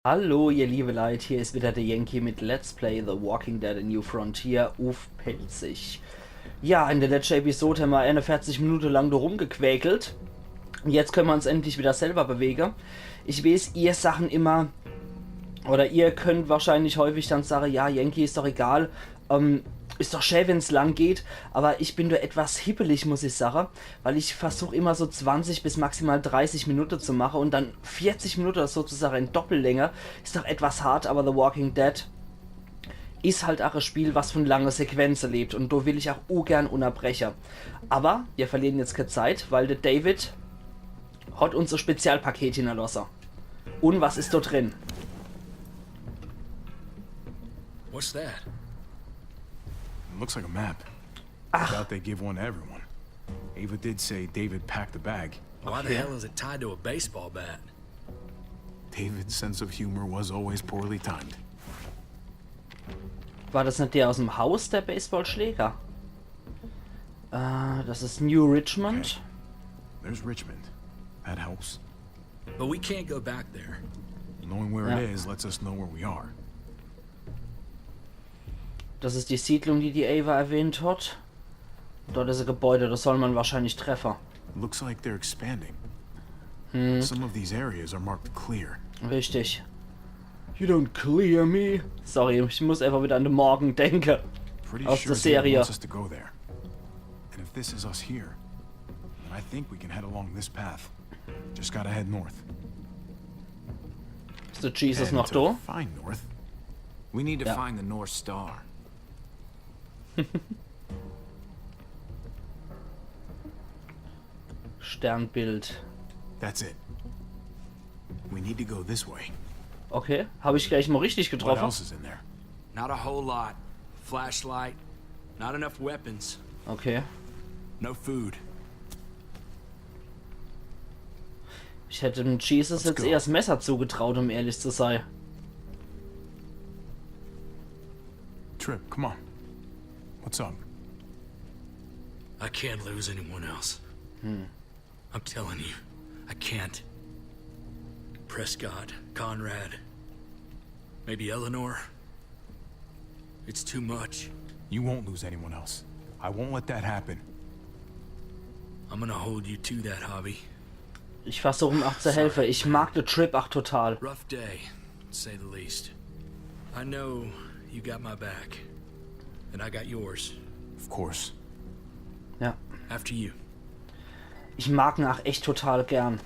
Hallo ihr liebe Leute, hier ist wieder der Jenki mit Let's Play The Walking Dead A New Frontier, uff pälzisch. Ja, in der letzten Episode haben wir 41 Minuten lang da rumgequäkelt. Und jetzt können wir uns endlich wieder selber bewegen. Ich weiß, ihr Sachen immer, oder ihr könnt wahrscheinlich häufig dann sagen, ja Jenki, ist doch egal, ist doch schön, wenn es lang geht, aber ich bin da etwas hippelig, muss ich sagen, weil ich versuche immer so 20 bis maximal 30 Minuten zu machen und dann 40 Minuten sozusagen in Doppellänge ist doch etwas hart, aber The Walking Dead ist halt auch ein Spiel, was von langen Sequenzen lebt und da will ich auch ungern unterbrechen. Aber wir verlieren jetzt keine Zeit, weil der David hat unser Spezialpaket hinterlassen. Und was ist da drin? What's that? Looks like a map. I doubt they give one to everyone. Ava did say David packed the bag. Why the hell is it tied to a baseball bat? David's sense of humor was always poorly timed. War das nicht der aus dem Haus, der Baseballschläger? Das ist New Richmond. Okay. There's Richmond. That helps. But we can't go back there. Knowing where it is lets us know where we are. Das ist die Siedlung, die Ava erwähnt hat. Dort ist ein Gebäude, das soll man wahrscheinlich treffen. Looks like they're expanding. Some of these areas are marked clear. Richtig. You don't clear me. Sorry, ich muss einfach wieder an den Morgen denken. Aus der Serie. Wants us to go there. And if this is us here, then I think we can head along this path. Just gotta head north. Ist der Jesus noch da? Find north. We need to find the North Star. Sternbild. That's it. We need to go this way. Okay, habe ich gleich mal richtig What getroffen. else is in there? Not a whole lot. Flashlight, not enough weapons, Okay. no food. Ich hätte dem Jesus jetzt eher das Messer zugetraut, um ehrlich zu sein. Trip, come on. What's up? I can't lose anyone else. I'm telling you, I can't. Prescott, Conrad, maybe Eleanor. It's too much. You won't lose anyone else. I won't let that happen. I'm gonna hold you to that, Hobby. Ich versuche ihm auch zu helfen. Ich mag den Trip auch total. Rough day, to say the least. I know you got my back, and I got yours. Of course. Ja. After you. Ich mag ihn auch echt total gern.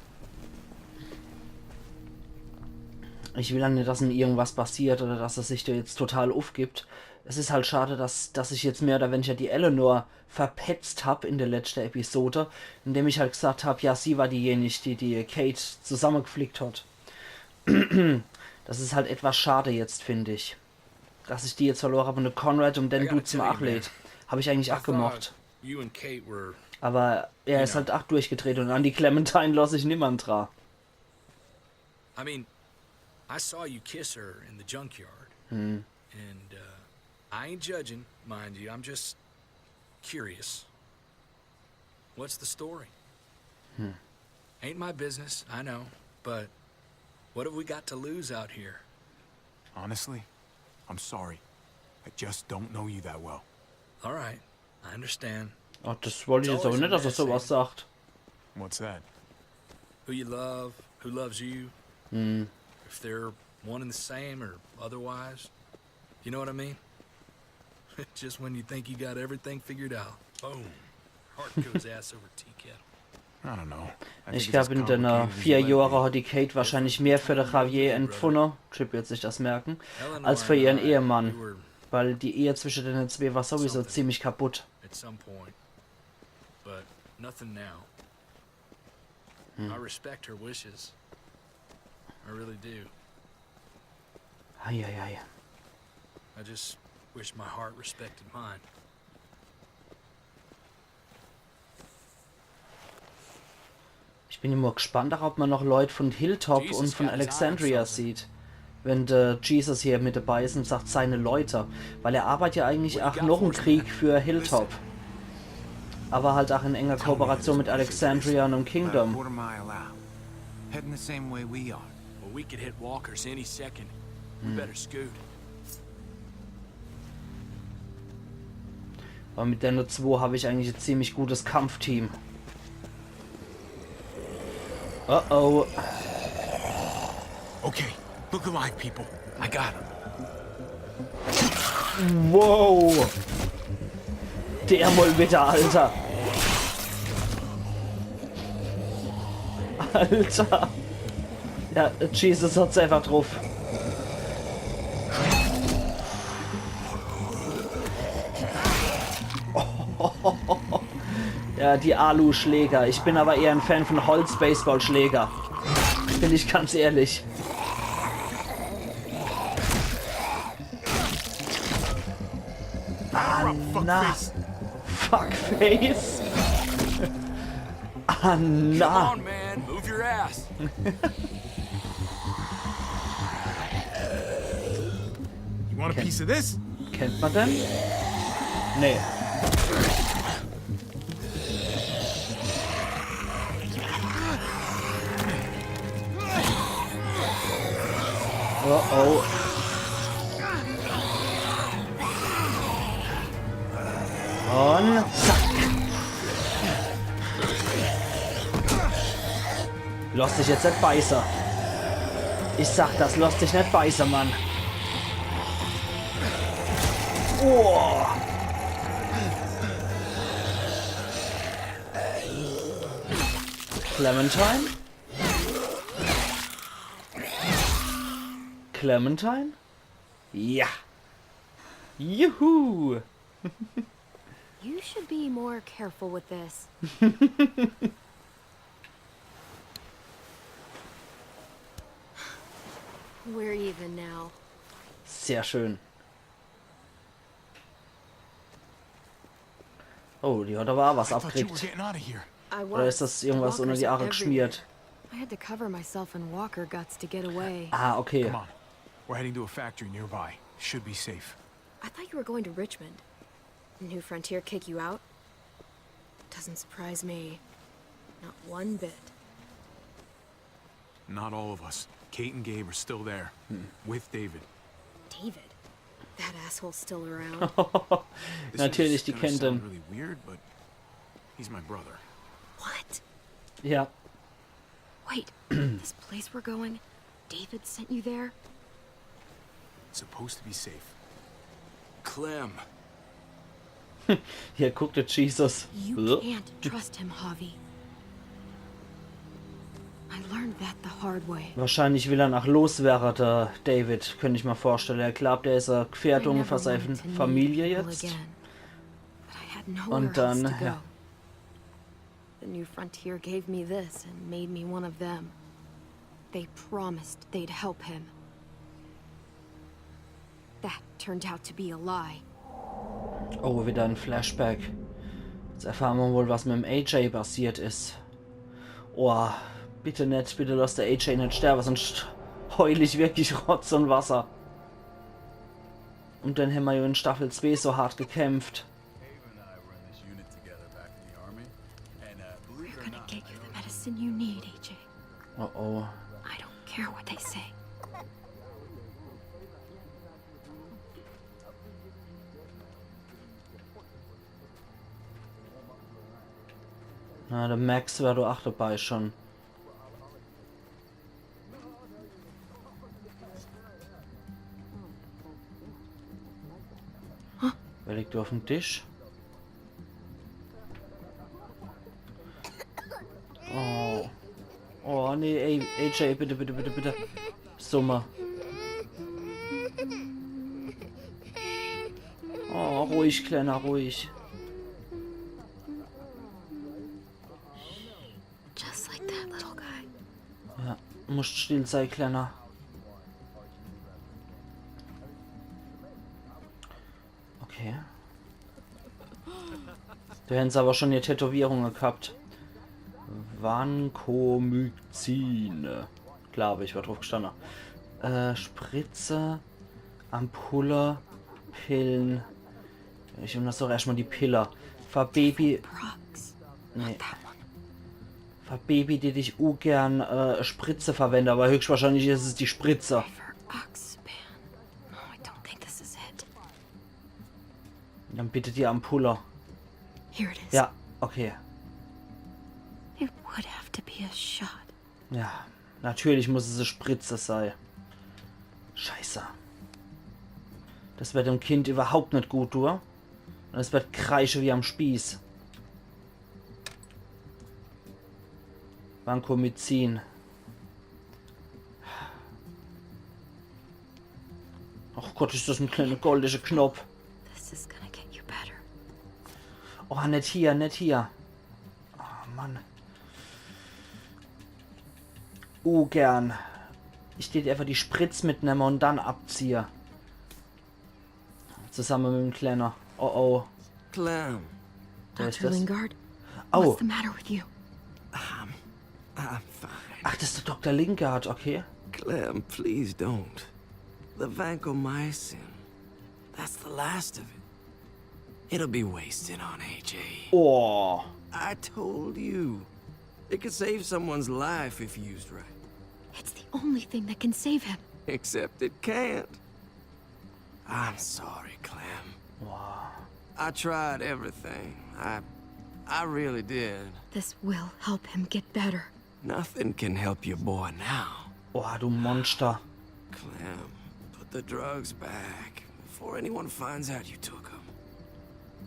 Ich will ja nicht, dass ihm irgendwas passiert oder dass er sich da jetzt total aufgibt. Es ist halt schade, dass ich jetzt mehr oder weniger die Eleanor verpetzt habe in der letzten Episode, indem ich halt gesagt habe, ja, sie war diejenige, die Kate zusammengeflickt hat. Das ist halt etwas schade jetzt, finde ich. Dass ich die jetzt verloren habe und eine Conrad und den Dude zum Achlädt. Habe ich eigentlich auch gemocht. You and Kate were. Aber er ist halt auch durchgedreht und an die Clementine lasse ich niemand dran. I mean, I saw you kiss her in the junkyard. And I ain't judging, mind you. I'm just curious. What's the story? Ain't my business, I know. But what have we got to lose out here? Honestly, I'm sorry. I just don't know you that well. All right, I understand. Ach, das wollte ich jetzt aber nicht, dass er sowas sagt. What's that? Who you love, who loves you. If they're one and the same or otherwise. You know what I mean? Just when you think you got everything figured out. Boom. Heart goes ass over tea kettle. I don't know. Ich glaube, in den 4 Jahren hat die Kate wahrscheinlich mehr für den Javier empfunden, Chip wird sich das merken, als für ihren Ehemann. Weil die Ehe zwischen den zwei war sowieso ziemlich kaputt. At some point. But nothing now. I respect her wishes. I really do. Eieiei. I just wish my heart respected mine. Ich bin immer gespannt, ob man noch Leute von Hilltop und von Alexandria sieht. Wenn der Jesus hier mit dabei ist und sagt seine Leute. Weil er arbeitet ja eigentlich auch noch im Krieg für Hilltop. Aber halt auch in enger Kooperation mit Alexandria und dem Kingdom. Heading the same way we are. we could hit walkers any second. We better scoot. Aber mit der Nur 2 habe ich eigentlich ein ziemlich gutes Kampfteam. Oh oh. Okay, look alive, people. I got him. Wow. Der mal bitte, Alter. Alter. Ja, Jesus hat's einfach drauf. Ja, die Alu-Schläger. Ich bin aber eher ein Fan von Holz-Baseball-Schläger. Bin ich ganz ehrlich. Anna. Fuckface. Anna. Come on, man, move your ass. You want a piece of this? Kennt man denn? Nee. Oh oh. Und zack. Lass dich jetzt nicht beißen. Ich sag das, lass dich nicht beißen, Mann. Oh. Clementine? Clementine? Ja. Juhu. You should be more careful with this. We're even now. Sehr schön. Oh, die hat aber auch was I thought you were abkriegt. getting out of here. I Oder ist das irgendwas unter die Haare geschmiert? I had to cover myself in walker guts to get away. Ah, okay. Come on. We're heading to a factory nearby. Should be safe. I thought you were going to Richmond. New Frontier kick you out? Doesn't surprise me. Not one bit. Not all of us. Kate and Gabe are still there. With David. David? That asshole's still around. This Natürlich, is die gonna kennt sound ihn. really weird, but he's my brother. What? Ja. Wait, this place we're going? David sent you there? It's supposed to be safe. Clem. Hier guckt der Jesus. You can't trust him, Javi. I learned that the hard way. Wahrscheinlich will er nach loswerden, der David, könnte ich mir vorstellen. Er glaubt, er ist eine Gefährdung für seine Familie jetzt. Und dann, ja. The new Frontier gave me this and made me one of them. They promised they'd help him. That turned out to be a lie. Oh, wieder ein Flashback. Jetzt erfahren wir wohl, was mit dem AJ passiert ist. Oh, bitte nicht, bitte lass der AJ nicht sterben, sonst heul ich wirklich Rotz und Wasser. Und dann haben wir ja in Staffel 2 so hart gekämpft. We're gonna get you the medicine you need, AJ. Oh oh. I don't care what they say. Na, der Max war du auch dabei schon. Wer liegt auf dem Tisch? Oh. Oh, nee, AJ, bitte, bitte, bitte, bitte. Summer. Oh, ruhig, Kleiner, ruhig. Just like that little guy. Ja, musst still sein, Kleiner. Okay. Du hättest aber schon die Tätowierungen gehabt. Vancomycin. Glaube ich, war drauf gestanden. Spritze, Ampulle, Pillen. Ich nehme das doch erstmal die Pille. Baby. Drugs. Nee. Baby, die dich ungern Spritze verwende, aber höchstwahrscheinlich ist es die Spritze. Dann bitte die Ampulle. Ja, okay. Ja, natürlich muss es eine Spritze sein. Scheiße. Das wird dem Kind überhaupt nicht gut, du. Und es wird kreischen wie am Spieß. Vancomycin. Ach Gott, ist das ein kleiner goldiger Knopf. Oh, nicht hier, nicht hier. Oh, Mann. Gern. Ich steht einfach die Spritz mitnehme und dann abziehe. Zusammen mit dem Kleiner. Oh oh. Clem. Wer ist Dr. das? Lingard, Oh. what's the matter with you? I'm fine. Ach, das ist der Dr. Lingard, okay. Clem, please don't. The vancomycin. That's the last of it. It'll be wasted on AJ. Oh. I told you. It could save someone's life if used right. It's the only thing that can save him. Except it can't. I'm sorry, Clem. Wow. I tried everything. I really did. This will help him get better. Nothing can help your boy now. Oh, du Monster. Clem, put the drugs back before anyone finds out you took them.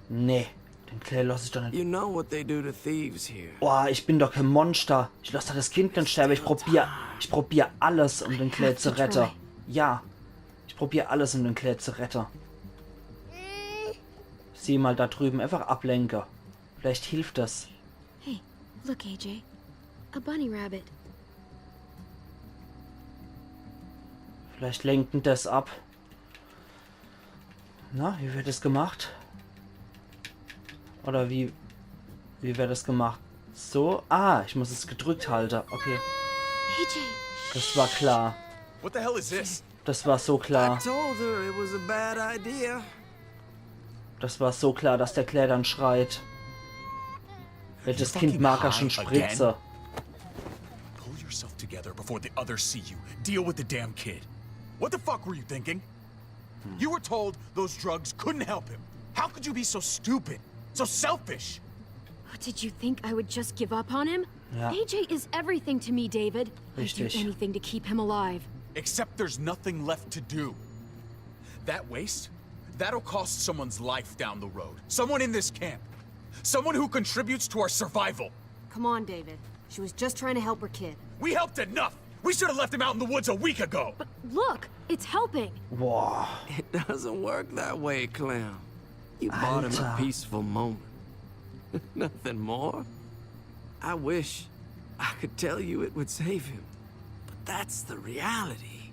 Nee, den Clay lasse ich doch nicht. You know what they do to thieves here. Oh, ich bin doch kein Monster. Ich lasse doch das Kind nicht sterben. Ich probier alles, um den Clay zu retten. Ja, ich probiere alles, um den Clay zu retten. Sieh mal da drüben, einfach ablenken. Vielleicht hilft das. Hey, look, AJ. A bunny rabbit. Vielleicht lenken das ab. Na, wie wird das gemacht? Oder wie wird das gemacht? So? Ah, ich muss es gedrückt halten. Okay. AJ. Das war klar. What the hell is this? Das war so I klar. told her it was a bad idea. Das war so klar, dass der Clay dann schreit. Welches Kind mag er schon Spritze? Pull yourself together before the others see you. Deal with the damn kid. What the fuck were you thinking? You were told those drugs couldn't help him. How could you be so stupid? So selfish? What, did you think I would just give up on him? Ja. AJ is everything to me, David. I'd do Richtig. anything to keep him alive. Except there's nothing left to do. That waste? That'll cost someone's life down the road. Someone in this camp. Someone who contributes to our survival. Come on, David. She was just trying to help her kid. We helped enough! We should have left him out in the woods a week ago! But look, it's helping. Boah. It doesn't work that way, Clem. You bought him a Alter. peaceful moment. Nothing more. I wish I could tell you it would save him. But that's the reality.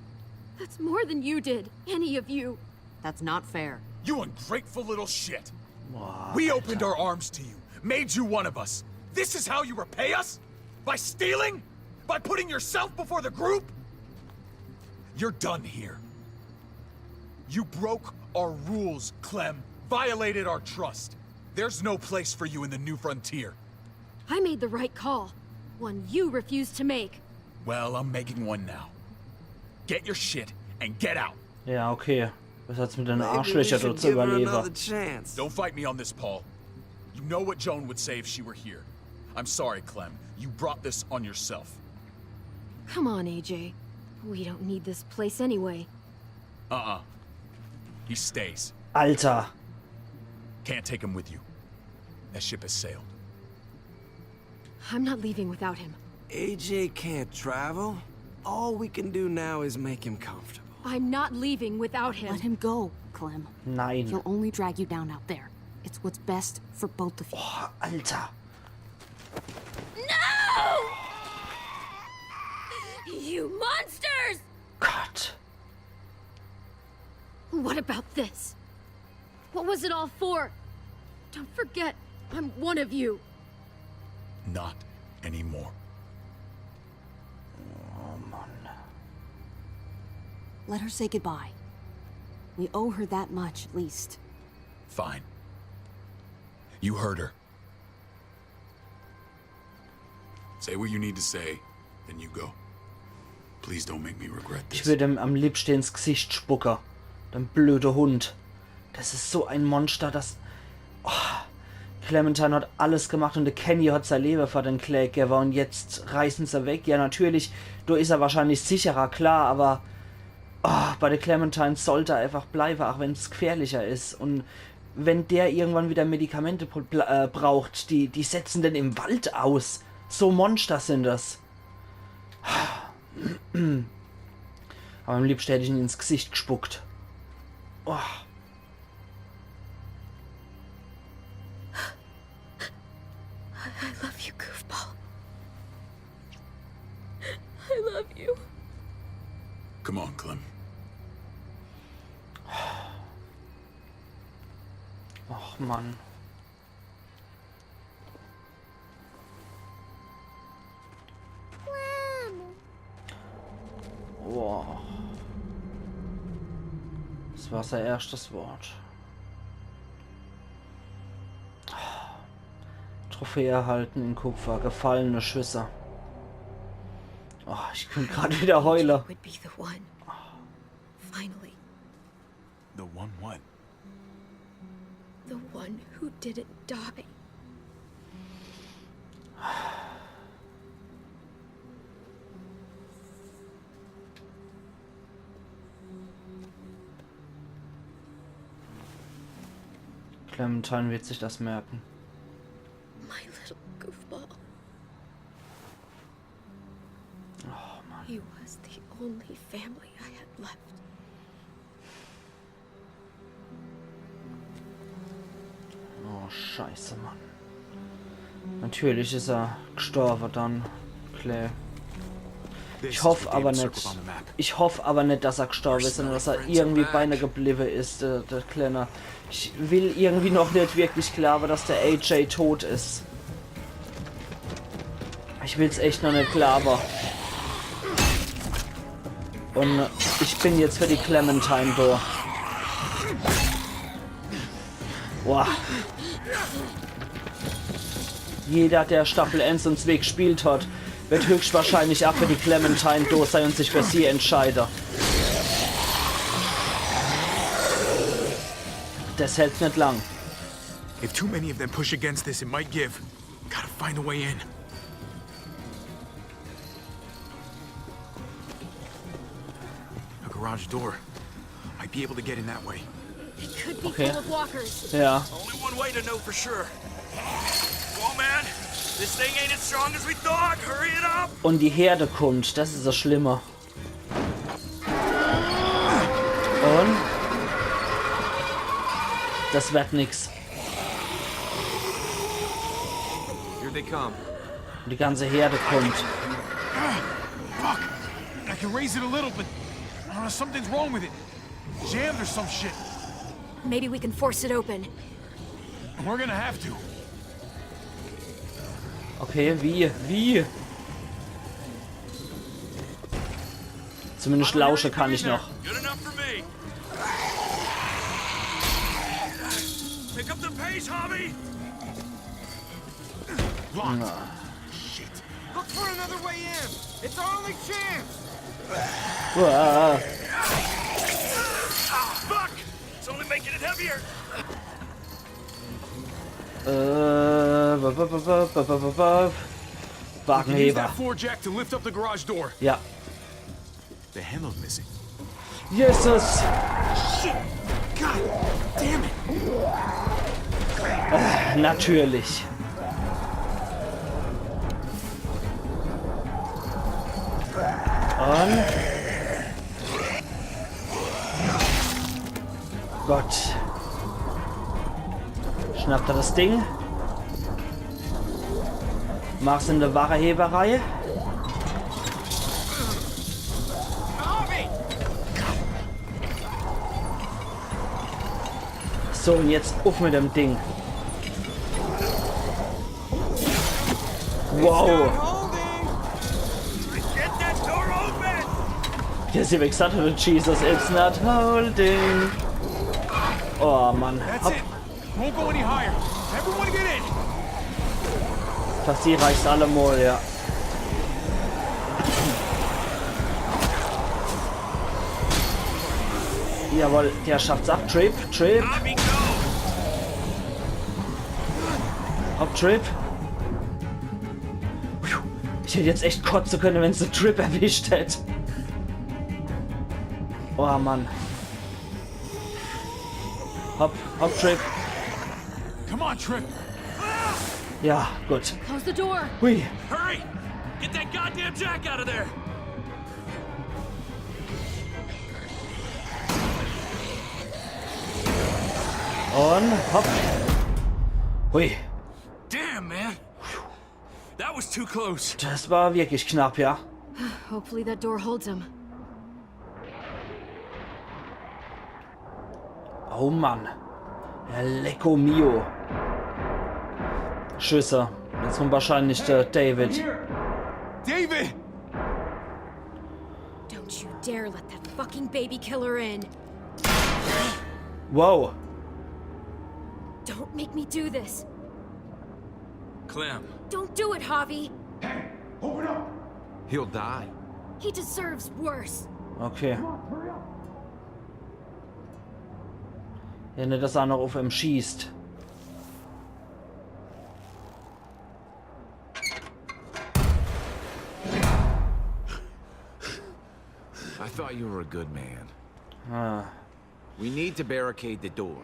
That's more than you did, any of you. That's not fair. You ungrateful little shit! Boah. We opened our arms to you, made you one of us. This is how you repay us? By stealing? By putting yourself before the group? You're done here. You broke our rules, Clem. Violated our trust. There's no place for you in the new frontier. I made the right call. One you refused to make. Well, I'm making one now. Get your shit and get out. Ja, okay. Was hat's mit den Maybe we Arschlöchern should dort zu give her another überleben? chance. Don't fight me on this, Paul. You know what Joan would say if she were here. I'm sorry, Clem. You brought this on yourself. Come on, AJ. We don't need this place anyway. Uh-uh. He stays. Alter. Can't take him with you. That ship has sailed. I'm not leaving without him. AJ can't travel. All we can do now is make him comfortable. I'm not leaving without him. Let him go, Clem. Nein. He'll only drag you down out there. It's what's best for both of you. Boah, Alter. No! You monsters! Gott. What about this? What was it all for? Don't forget, I'm one of you. Not anymore. Oh Mann. Let her say goodbye. We owe her that much, at least. Fine. You heard her. Say what you need to say, then you go. Please don't make me regret Ich this. würde ihm am liebsten ins Gesicht spucken. Dein blöder Hund. Das ist so ein Monster, das... Oh, Clementine hat alles gemacht und der Kenny hat sein Leben vor den Clay gegeben und jetzt reißen sie weg. Ja, natürlich, da ist er wahrscheinlich sicherer, klar, aber bei der Clementine sollte er einfach bleiben, auch wenn es gefährlicher ist. Und wenn der irgendwann wieder Medikamente braucht, die setzen den im Wald aus. So Monster sind das. Aber am liebsten hätte ich ihn ins Gesicht gespuckt. Oh. I love you, goofball. I love you. Come on, Clem. Ach, Mann. Wow. Das war sein erstes Wort. Trophäe erhalten in Kupfer, gefallene Schüsse. Oh, ich könnte gerade wieder heulen. Would be the one. Finally, The one what? the one who didn't die. Clementine wird sich das merken. My little goofball. Oh, Mann. He was the only family I had left. Oh, scheiße, Mann. Natürlich ist er gestorben dann, Clay. Ich hoffe aber nicht. Ich hoffe aber nicht, dass er gestorben ist, sondern dass er irgendwie beinahe geblieben ist, der Kleiner. Ich will irgendwie noch nicht wirklich glauben, dass der AJ tot ist. Ich will es echt noch nicht glauben. Und ich bin jetzt für die Clementine da. Boah. Jeder, der Staffel 1 und 2 gespielt hat, wird höchstwahrscheinlich auch für die Clementine da sein und sich für sie entscheiden. Das hält nicht lang. If too many of them push against this, it might give. Gotta find a way in. A garage door. Might be able to get in that way. It could be Okay. full of walkers. Ja. Only one way to know for sure. Come on, man. This thing ain't as strong as we thought. Hurry it up. Und die Herde kommt, das ist das Schlimme. Und das wird nix. Here they come. Die ganze Herde kommt. Fuck! I can raise it a little, but something's wrong with it. Jammed or some shit. Maybe we can force it open. We're gonna have to. Okay, wie? Zumindest lausche kann ich noch. Good enough for me. Pick up the pace, Hobby. Locked. Shit. Look for another way in. It's our only chance. Uah. Fuck! It's only making it heavier. Wagenheber. That floor jack to lift up the garage door. Ja. The handle's missing. Jesus! Shit! God damn it! Natürlich. Und... Gott. Schnappt er das Ding. Mach's in der Wagenheberei. So, und jetzt auf mit dem Ding. Wow. Get that door open! Der sie gesagt hat, Jesus, it's not holding. Oh Mann. That's Hopp. it. Won't go any higher. Everyone get in. Das hier reicht allemal, ja. Jawohl, der schafft's ab. Trip. Copy, go! Hopp, Trip. Ich hätte jetzt echt kotzen können, wenn es den Trip erwischt hätte. Oh Mann. Hopp, Trip. Come on, Trip. Ja, gut. Close the door. Hui. Hurry! Get that goddamn jack out of there! Und hopp. Hui. Damn, man! That was too close. Das war wirklich knapp, ja. Hopefully that door holds him. Oh Mann. Lecco mio. Schüsse. Jetzt kommt wahrscheinlich der David. David! Don't you dare let that fucking baby killer in. Wow. Don't make me do this. Clem, Don't do it, Javi. He'll die. He deserves worse. Okay. Ja, nicht, dass er noch auf ihm schießt. I thought you were a good man. Ah. We need to barricade the door.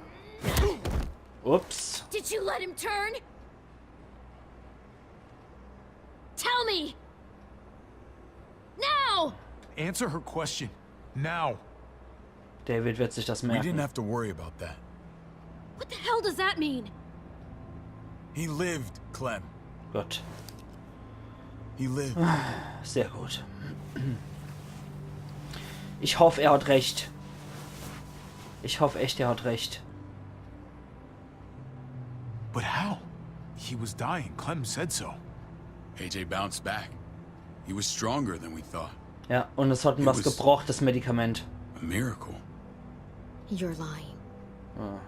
Ups. Did you let him turn? Tell me! Now! Answer her question. Now. David wird sich das We didn't merken. have to worry about that. What the hell does that mean? He lived, Clem. Gut. He lived. Sehr gut. Ich hoffe, er hat recht. Ich hoffe echt, er hat recht. But how? He was dying. Clem said so. AJ bounced back. He was stronger than we thought. Ja, und es hat ihm was gebracht, das Medikament. A miracle. You're lying. Ah.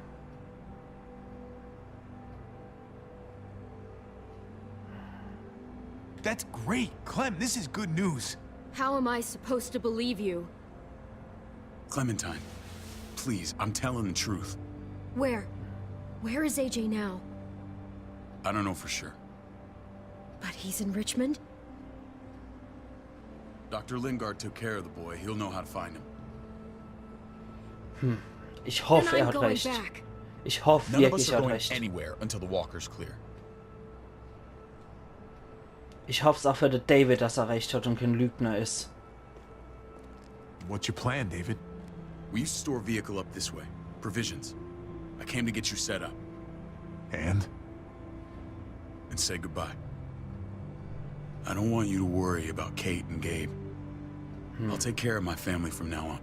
That's great. Clem, this is good news. How am I supposed to believe you? Clementine, please, I'm telling the truth. Where? Where is AJ now? I don't know for sure. But he's in Richmond? Dr. Lingard took care of the boy. He'll know how to find him. Ich Then hoffe, er I'm hat going recht. back. Ich hoffe None of us wirklich, are er hat going recht. anywhere until the walker's clear. Ich hoffe es auch für den David, dass er recht hat und kein Lügner ist. What's your plan, David? We used to store a vehicle up this way. Provisions. I came to get you set up And? and say goodbye. I don't want you to worry about Kate and Gabe. I'll take care of my family from now on.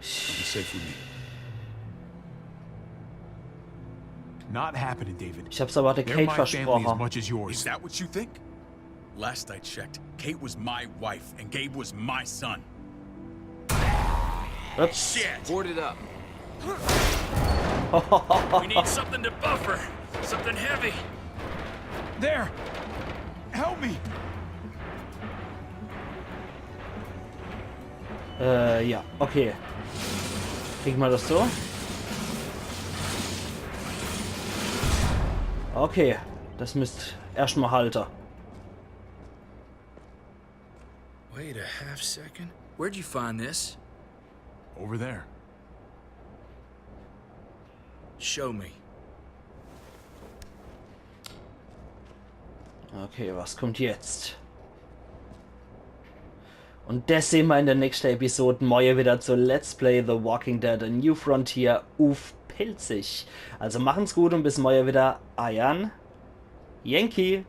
You'll be safe with me. Not happening, David. Ich hab's aber der They're Kate my family as versprochen. much as Is yours. that what you think? Last I checked, Kate was my wife and Gabe was my son. Ups. shit! Board it up. We need something to buffer. Something heavy. There! Help me! Ja, okay. Kriegen wir das so? Okay, das müsst erstmal halten. Wait a half second. Where'd you find this? Over there. Show me. Okay, was kommt jetzt? Und das sehen wir in der nächsten Episode. Morgen wieder zu Let's Play The Walking Dead A New Frontier uff pälzisch. Also machen's gut und bis morgen wieder. Ayan Jenki.